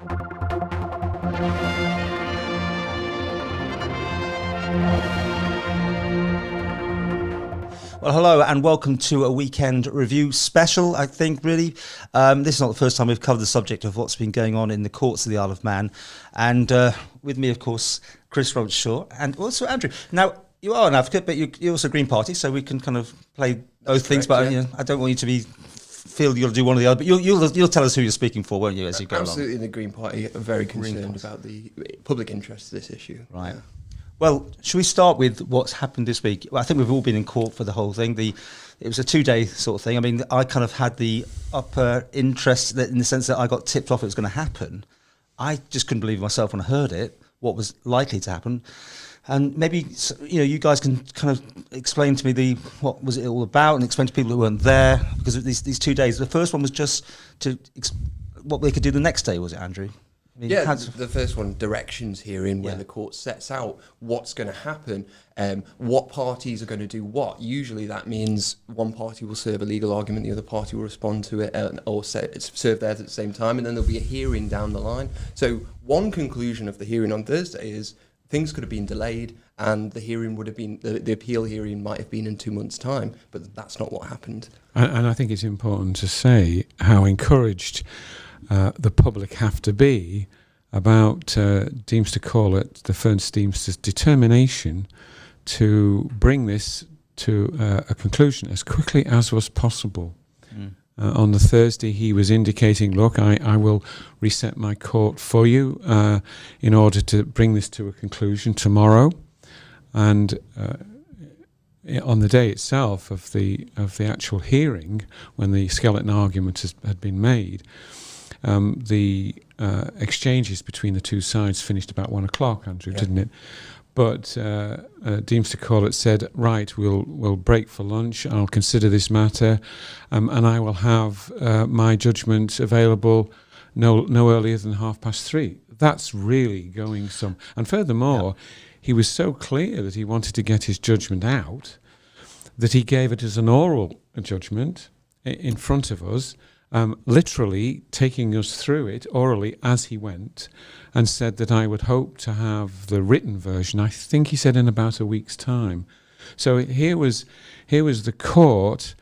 Well, hello and welcome to a weekend review special, I think, really. This is not the first time we've covered the subject of what's been going on in the courts of the Isle of Man. And with me, of course, Chris Robertshaw and also Andrew. Now, you are an advocate, but you're also Green Party, so we can kind of play both things. But yeah. I don't want you to feel you'll do one or the other. But you'll tell us who you're speaking for, won't you, as you go along? Absolutely, the Green Party are very concerned about the public interest of this issue. Right. Yeah. Well, should we start with what's happened this week? Well, I think we've all been in court for the whole thing. It was a 2-day sort of thing. I mean, I kind of had the upper interest in the sense that I got tipped off it was going to happen. I just couldn't believe myself when I heard it, what was likely to happen. And maybe, you guys can kind of explain to me what was it all about and explain to people who weren't there, because of these 2 days. The first one was just what they could do the next day, was it, Andrew? I mean, the first one, directions hearing, where the court sets out what's going to happen, what parties are going to do what. Usually that means one party will serve a legal argument, the other party will respond to it, or serve theirs at the same time, and then there'll be a hearing down the line. So one conclusion of the hearing on Thursday is things could have been delayed, and the hearing would have been, the appeal hearing might have been in 2 months' time, but that's not what happened. And I think it's important to say how encouraged the public have to be about Deemster Corlett, the first Deemster's determination to bring this to a conclusion as quickly as was possible. On the Thursday, he was indicating, look, I will reset my court for you in order to bring this to a conclusion tomorrow. And on the day itself of the actual hearing, when the skeleton argument had been made, the exchanges between the two sides finished about 1 o'clock, Andrew, didn't it? But Deemster Corlett said, right, we'll break for lunch, I'll consider this matter, and I will have my judgment available no earlier than 3:30. That's really going some. And furthermore, he was so clear that he wanted to get his judgment out that he gave it as an oral judgment in front of us, literally taking us through it orally as he went, and said that I would hope to have the written version, I think he said, in about a week's time. So here was the court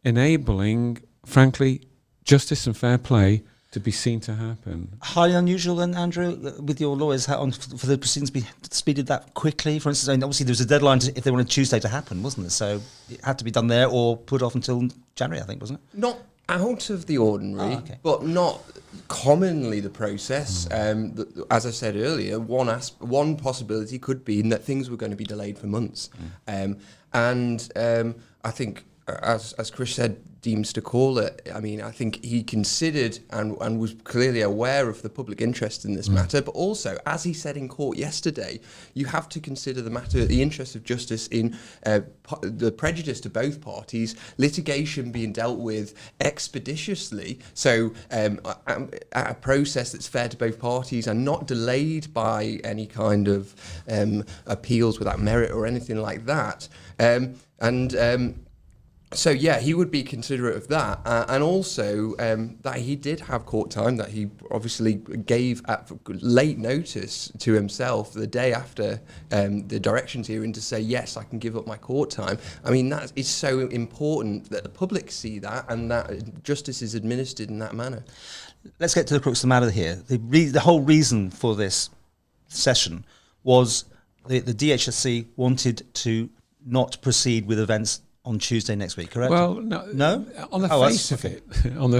enabling, frankly, justice and fair play to be seen to happen. Highly unusual then, Andrew, with your lawyers, for the proceedings to be speeded that quickly. For instance, I mean, obviously there was a deadline if they wanted Tuesday to happen, wasn't there? So it had to be done there or put off until January, I think, wasn't it? Not out of the ordinary, but not commonly the process. As I said earlier, one possibility could be that things were going to be delayed for months. I think, as Chris said, Deemster Corlett, I mean, I think he considered and was clearly aware of the public interest in this matter, but also, as he said in court yesterday, you have to consider the interest of justice in the prejudice to both parties, litigation being dealt with expeditiously, so a process that's fair to both parties and not delayed by any kind of appeals without merit or anything like that. So yeah, he would be considerate of that, and also that he did have court time, that he obviously gave at late notice to himself the day after the directions hearing to say, yes, I can give up my court time. I mean, that is so important that the public see that and that justice is administered in that manner. Let's get to the crux of the matter here. The whole reason for this session was the DHSC wanted to not proceed with events on Tuesday next week, correct? Well, no. On the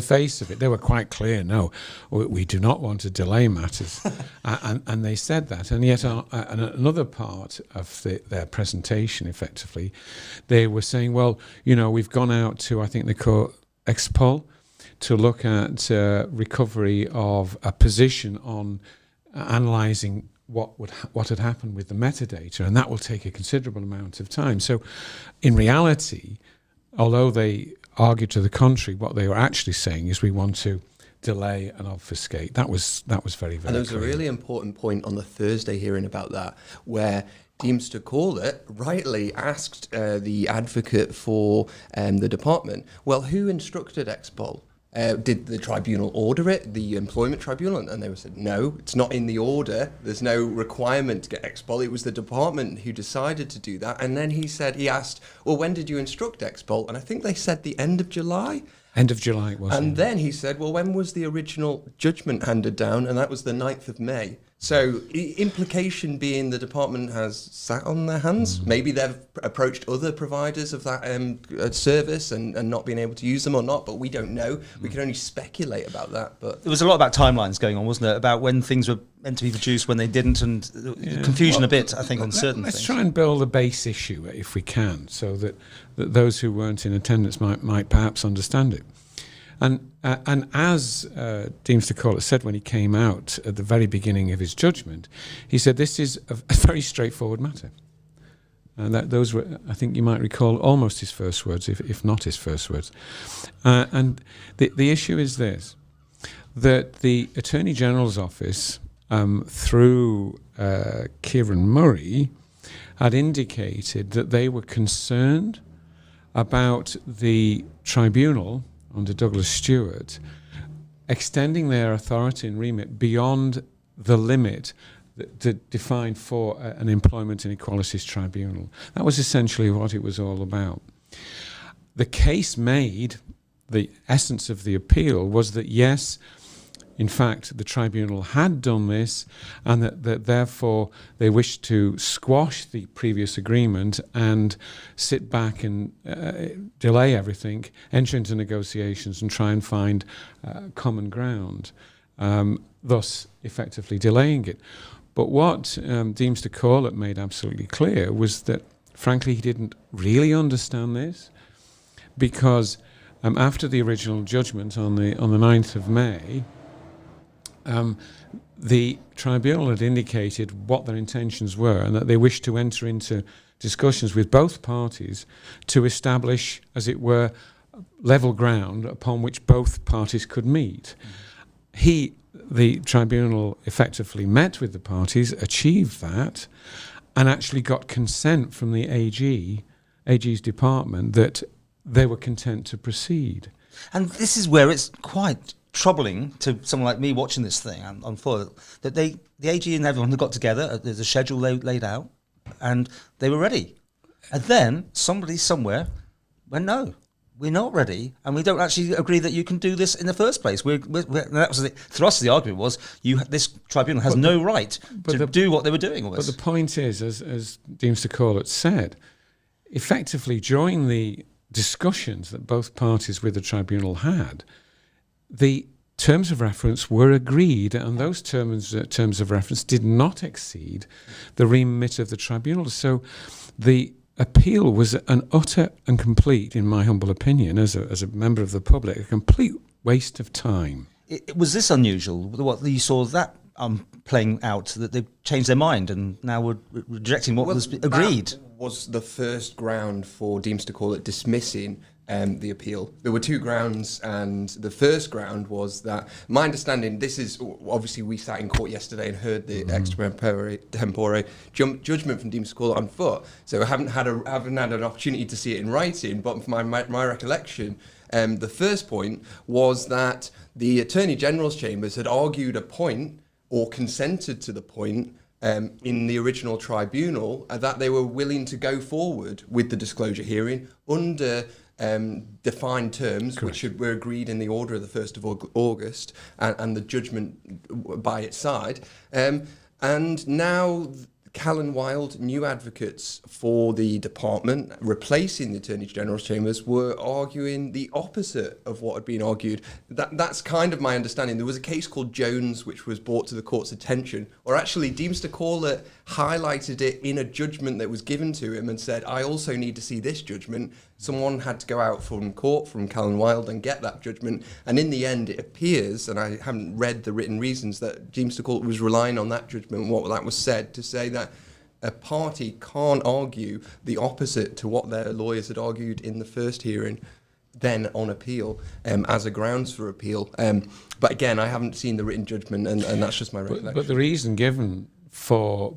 face of it, they were quite clear. No, we do not want to delay matters, and they said that. And yet, another part of their presentation, effectively, they were saying, well, we've gone out to, I think they call it Expedited, to look at recovery of a position on analysing what had happened with the metadata, and that will take a considerable amount of time. So in reality, although they argued to the contrary, what they were actually saying is we want to delay and obfuscate. That was very, very And there was clear. A really important point on the Thursday hearing about that, where Deemster Corlett rightly asked the advocate for the department, well, who instructed Expol did the tribunal order it, the employment tribunal? And they said, no, it's not in the order. There's no requirement to get expel. It was the department who decided to do that. And then he asked, well, when did you instruct expel? And I think they said the end of July. End of July it was. And then he said, well, when was the original judgment handed down? And that was the 9th of May. So implication being the department has sat on their hands. Maybe they've approached other providers of that service and not been able to use them or not, but we don't know. We can only speculate about that. But there was a lot about timelines going on, wasn't it? About when things were meant to be produced, when they didn't, and confusion a bit, I think, on certain things. Let's try and build a base issue, if we can, so that those who weren't in attendance might perhaps understand it. And as Deemster Corlett said when he came out at the very beginning of his judgment, he said this is a very straightforward matter. And those were, I think you might recall, almost his first words, if not his first words. And the issue is this, that the Attorney General's office, through Kieran Murray, had indicated that they were concerned about the tribunal under Douglas Stewart extending their authority and remit beyond the limit defined for an employment inequalities tribunal. That was essentially what it was all about. The case made, the essence of the appeal, was that yes, in fact, the tribunal had done this, and that therefore they wished to squash the previous agreement and sit back and delay everything, enter into negotiations and try and find common ground, thus effectively delaying it. But what Deemster Corlett made absolutely clear was that, frankly, he didn't really understand this, because after the original judgment on the 9th of May, the tribunal had indicated what their intentions were and that they wished to enter into discussions with both parties to establish, as it were, level ground upon which both parties could meet. The tribunal effectively met with the parties, achieved that, and actually got consent from the AG's department that they were content to proceed. And this is where it's quite troubling to someone like me watching this thing unfold, that the AG and everyone had got together, there's a schedule laid out, and they were ready. And then somebody somewhere went, no, we're not ready, and we don't actually agree that you can do this in the first place. That was the thrust of the argument was, this tribunal has no right to do what they were doing. But the point is, as Deemster Corlett said, effectively during the discussions that both parties with the tribunal had, the terms of reference were agreed, and those terms of reference did not exceed the remit of the tribunal. So the appeal was an utter and complete, in my humble opinion, as a member of the public, a complete waste of time. Was this unusual? What you saw that playing out, that they changed their mind and now were rejecting what was agreed? That was the first ground for Deemster Corlett dismissing the appeal. There were two grounds, and the first ground was that, my understanding, this is, obviously we sat in court yesterday and heard the extra tempore judgment from Deemster Corlett on foot, so I haven't had an opportunity to see it in writing, but from my recollection, the first point was that the Attorney General's Chambers had argued a point, or consented to the point, in the original tribunal, that they were willing to go forward with the disclosure hearing under defined terms, correct, which were agreed in the order of the 1st of August, and the judgment by its side. And now Callan Wilde, new advocates for the department, replacing the Attorney General's Chambers, were arguing the opposite of what had been argued. That's kind of my understanding. There was a case called Jones, which was brought to the court's attention, or actually Deemster Corlett highlighted it in a judgment that was given to him and said, I also need to see this judgment. Someone had to go out from court, from Callan Wilde, and get that judgment. And in the end, it appears, and I haven't read the written reasons, that Deemster Corlett was relying on that judgment and what that was said to say that a party can't argue the opposite to what their lawyers had argued in the first hearing, then on appeal, as a grounds for appeal. But again, I haven't seen the written judgment, and that's just my recollection. But the reason given for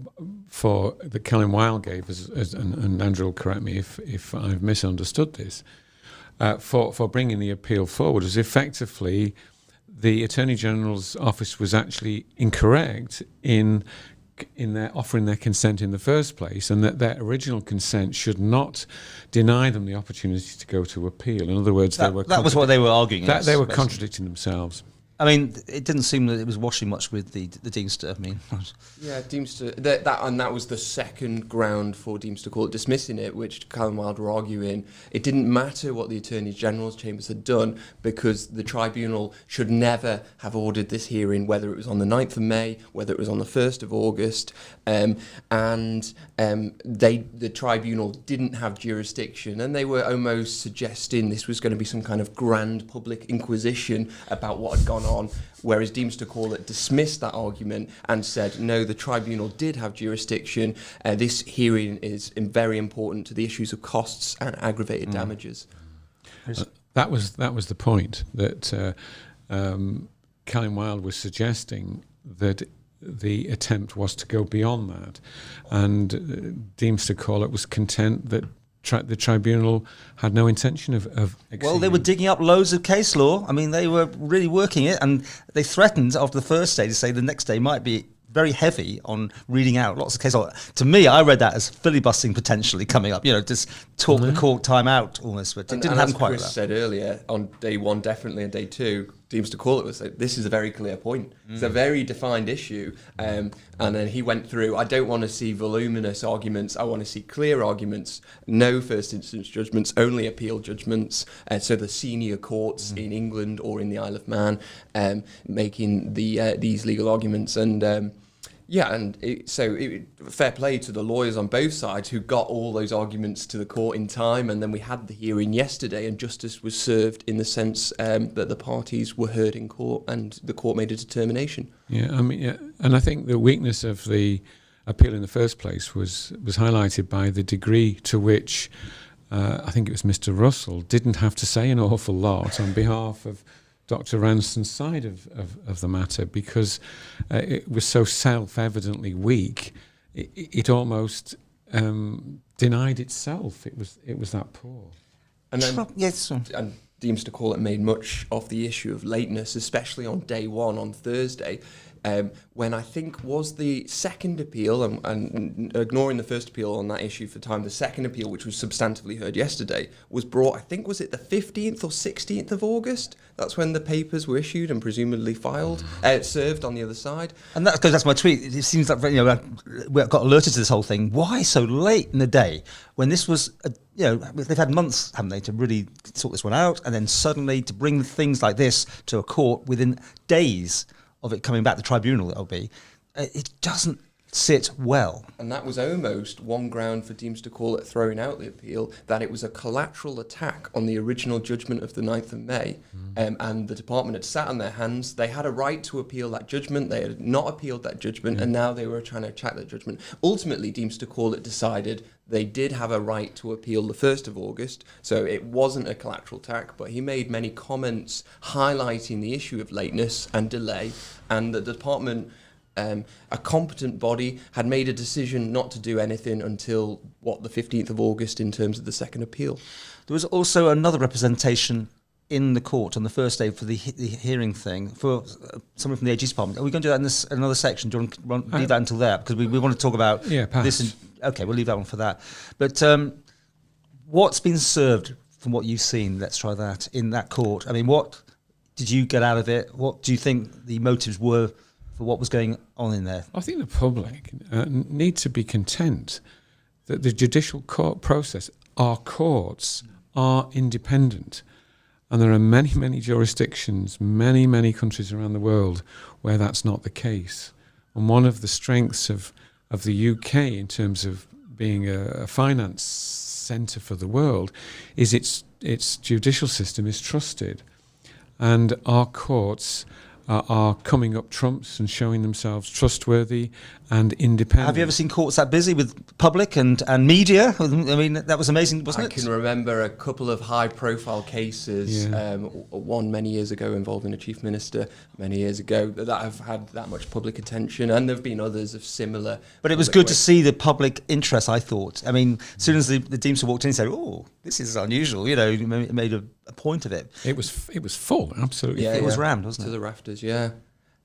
that Callan Wilde gave, and Andrew will correct me if I've misunderstood this, for bringing the appeal forward was effectively the Attorney General's office was actually incorrect in their offering their consent in the first place, and that their original consent should not deny them the opportunity to go to appeal. In other words, that was what they were arguing. That they were contradicting themselves. I mean, it didn't seem that it was washing much with the Deemster. I mean, yeah, Deemster. That was the second ground for Deemster Court dismissing it, which Callum Wilde were arguing. It didn't matter what the Attorney General's chambers had done because the tribunal should never have ordered this hearing, whether it was on the 9th of May, whether it was on the 1st of August, the tribunal didn't have jurisdiction, and they were almost suggesting this was going to be some kind of grand public inquisition about what had gone on, whereas Deemster Court dismissed that argument and said, no, the tribunal did have jurisdiction. This hearing is very important to the issues of costs and aggravated damages. That was the point that Callum Wilde was suggesting, that the attempt was to go beyond that, and Deemster Court was content that the tribunal had no intention of exceeding. Well, they were digging up loads of case law. I mean, they were really working it, and they threatened after the first day to say the next day might be very heavy on reading out lots of case law. To me, I read that as filibustering potentially coming up, just talk the court time out almost, but it didn't happen quite like that. Chris said earlier, on day one definitely, and day two, Deemster Court was like, this is a very clear point. It's a very defined issue. And then he went through, I don't want to see voluminous arguments, I want to see clear arguments, no first instance judgments, only appeal judgments. So the senior courts in England or in the Isle of Man making these legal arguments. And fair play to the lawyers on both sides who got all those arguments to the court in time, and then we had the hearing yesterday, and justice was served in the sense that the parties were heard in court, and the court made a determination. And I think the weakness of the appeal in the first place was highlighted by the degree to which I think it was Mr. Russell didn't have to say an awful lot on behalf of Dr. Ranson's side of the matter, because it was so self-evidently weak. It almost denied itself. It was that poor. And then, yes. And Deemster Court made much of the issue of lateness, especially on day one on Thursday, when I think was the second appeal, and ignoring the first appeal on that issue for time, the second appeal, which was substantively heard yesterday, was brought, I think, was it the 15th or 16th of August? That's when the papers were issued and presumably filed, served on the other side. And that's my tweet. It seems like, we got alerted to this whole thing. Why so late in the day when this was, they've had months, haven't they, to really sort this one out, and then suddenly to bring things like this to a court within days of it coming back, the tribunal it'll be, it doesn't sit well. And that was almost one ground for Deemster Court throwing out the appeal, that it was a collateral attack on the original judgment of the 9th of May. And the department had sat on their hands. They had a right to appeal that judgment. They had not appealed that judgment, and now they were trying to attack that judgment. Ultimately, Deemster Court decided they did have a right to appeal the 1st of August, so it wasn't a collateral attack, but he made many comments highlighting the issue of lateness and delay, and the department, a competent body, had made a decision not to do anything until, the 15th of August in terms of the second appeal. There was also another representation in the court on the first day for the hearing thing for someone from the AG's department. Are we going to do that in another section? Do you want to leave that until there? Because we want to talk about this. Okay, we'll leave that one for that. But what's been served from what you've seen, let's try that, in that court? I mean, what did you get out of it? What do you think the motives were for what was going on in there? I think the public need to be content that the judicial court process, our courts, are independent. And there are many, many jurisdictions, many, many countries around the world where that's not the case. And one of the strengths of the UK in terms of being a finance centre for the world is its judicial system is trusted. And our courts are coming up trumps and showing themselves trustworthy and independent. Have you ever seen courts that busy with public and media? I mean, that was amazing, wasn't it? I can remember a couple of high-profile cases, one many years ago involving a chief minister many years ago, that have had that much public attention, and there have been others of similar. But it was good to see the public interest, I thought. I mean, as soon as the Deemster walked in, he said, "Oh, this is unusual," he made a point of it. It was full, absolutely. Yeah, full. It was rammed, wasn't it? To the rafters, yeah.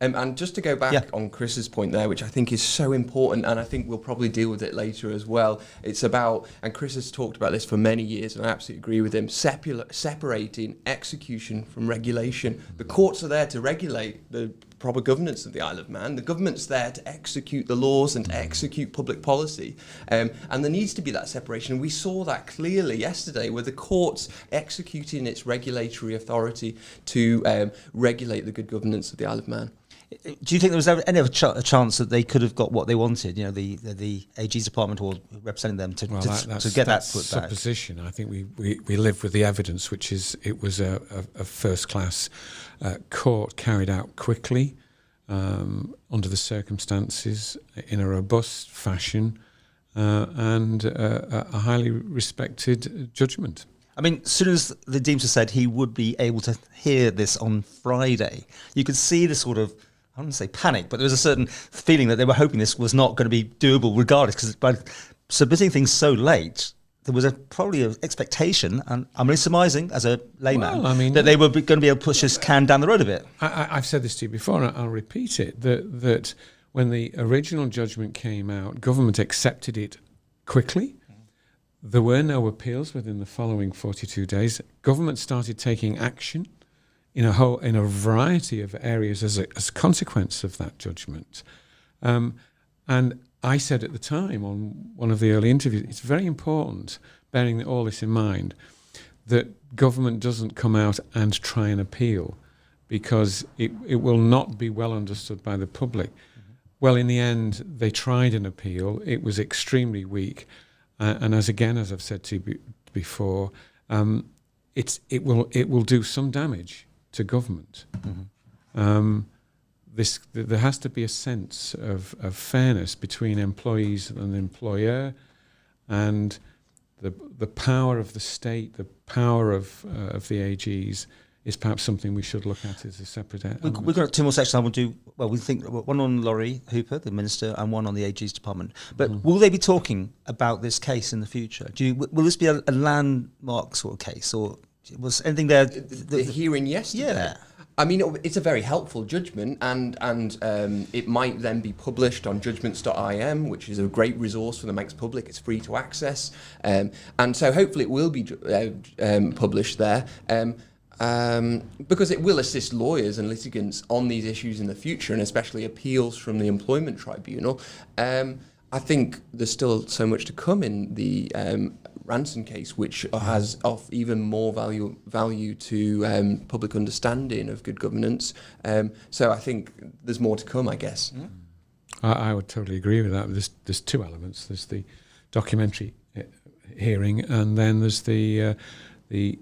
And just to go back on Chris's point there, which I think is so important, and I think we'll probably deal with it later as well, it's about, and Chris has talked about this for many years, and I absolutely agree with him, separating execution from regulation. The courts are there to regulate the proper governance of the Isle of Man. The government's there to execute the laws and to execute public policy. And there needs to be that separation. We saw that clearly yesterday with the courts executing its regulatory authority to regulate the good governance of the Isle of Man. Do you think there was ever any a chance that they could have got what they wanted? The AG's department or representing them to get that put back. Supposition. I think we live with the evidence, which is it was a first class court carried out quickly under the circumstances in a robust fashion and a highly respected judgment. I mean, as soon as the Deemster said he would be able to hear this on Friday, you could see the sort of, I wouldn't say panic, but there was a certain feeling that they were hoping this was not going to be doable regardless, because by submitting things so late, there was probably an expectation, and I'm only surmising as a layman, that they were going to be able to push this can down the road a bit. I've said this to you before, and I'll repeat it, that when the original judgment came out, government accepted it quickly. There were no appeals within the following 42 days. Government started taking action in a variety of areas as a consequence of that judgment. And I said at the time on one of the early interviews, it's very important, bearing all this in mind, that government doesn't come out and try and appeal, because it will not be well understood by the public. Mm-hmm. Well, in the end, they tried an appeal. It was extremely weak. And as I've said to you before, it will do some damage to government. Mm-hmm. There has to be a sense of fairness between employees and employer, and the power of the state, the power of the AGs is perhaps something we should look at as a separate element. We've got two more sections. I will do. Well, we think one on Laurie Hooper, the minister, and one on the AG's department. But will they be talking about this case in the future? Will this be a landmark sort of case, or was anything there? The hearing yesterday. Yeah. I mean, it's a very helpful judgment, and it might then be published on judgments.im, which is a great resource for the Manx public. It's free to access, and so hopefully it will be published there. Because it will assist lawyers and litigants on these issues in the future, and especially appeals from the employment tribunal. I think there's still so much to come in the Ranson case, which has even more value to public understanding of good governance. So I think there's more to come, I guess. Mm. I would totally agree with that. There's two elements. There's the documentary hearing, and then there's the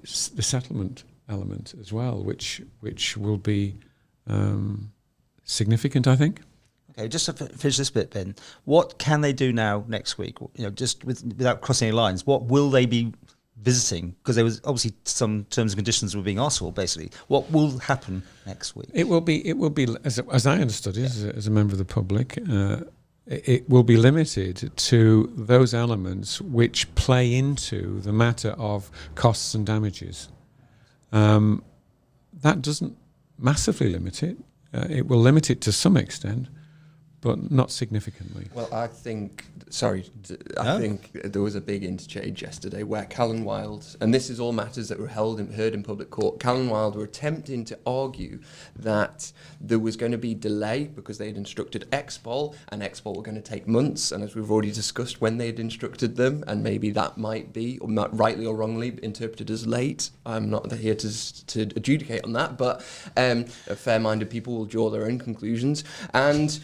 settlement element as well, which will be significant, I think. Okay, just to finish this bit, Ben, what can they do now next week? Just without crossing any lines, what will they be visiting? Because there was obviously some terms and conditions were being asked for. Basically, what will happen next week? It will be as I understood it, as a member of the public. It will be limited to those elements which play into the matter of costs and damages. That doesn't massively limit it. It will limit it to some extent, but not significantly. Well, I think there was a big interchange yesterday where Callan Wild, and this is all matters that were heard in public court, Callan Wild were attempting to argue that there was going to be delay because they had instructed Expol, and Expol were going to take months, and as we've already discussed, when they had instructed them, and maybe that might be, or not rightly or wrongly, interpreted as late. I'm not here to adjudicate on that, but fair-minded people will draw their own conclusions. And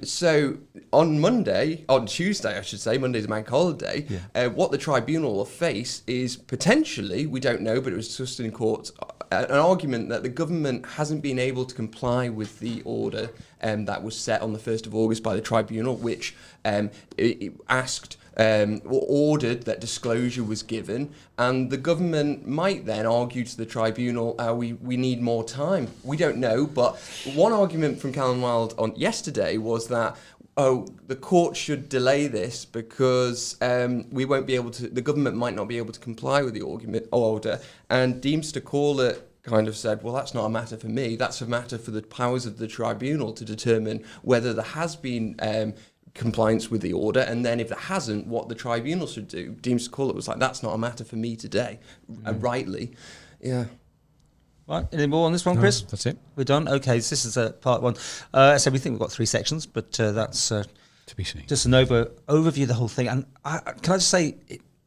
so on Tuesday, I should say, Monday's a bank holiday, what the tribunal will face is potentially, we don't know, but it was discussed in court an argument that the government hasn't been able to comply with the order that was set on the 1st of August by the tribunal, which it asked or ordered that disclosure was given, and the government might then argue to the tribunal, we need more time. We don't know, but one argument from Callan Wilde on yesterday was that the court should delay this because we won't be able to. The government might not be able to comply with the order, and Deemster Corlett kind of said, well, that's not a matter for me. That's a matter for the powers of the tribunal to determine whether there has been compliance with the order, and then if it hasn't, what the tribunal should do. Deemster Corlett was like, that's not a matter for me today, rightly. Yeah. Right, any more on this one, Chris? That's it. We're done? Okay, so this is part one. So we think we've got 3 sections, but that's To be seen. just an overview of the whole thing. And can I just say,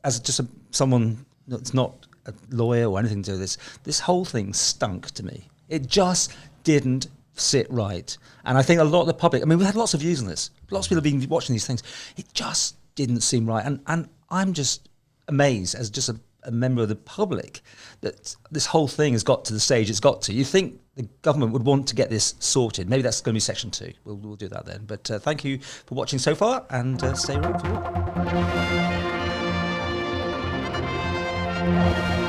as just someone that's not a lawyer or anything to do with this whole thing stunk to me. It just didn't sit right. And I think a lot of the public, I mean, we had lots of views on this. Lots of people have been watching these things. It just didn't seem right. And I'm just amazed as just a member of the public that this whole thing has got to the stage it's got to. You think the government would want to get this sorted. Maybe that's going to be section 2. We'll do that then. But thank you for watching so far, and stay around for more.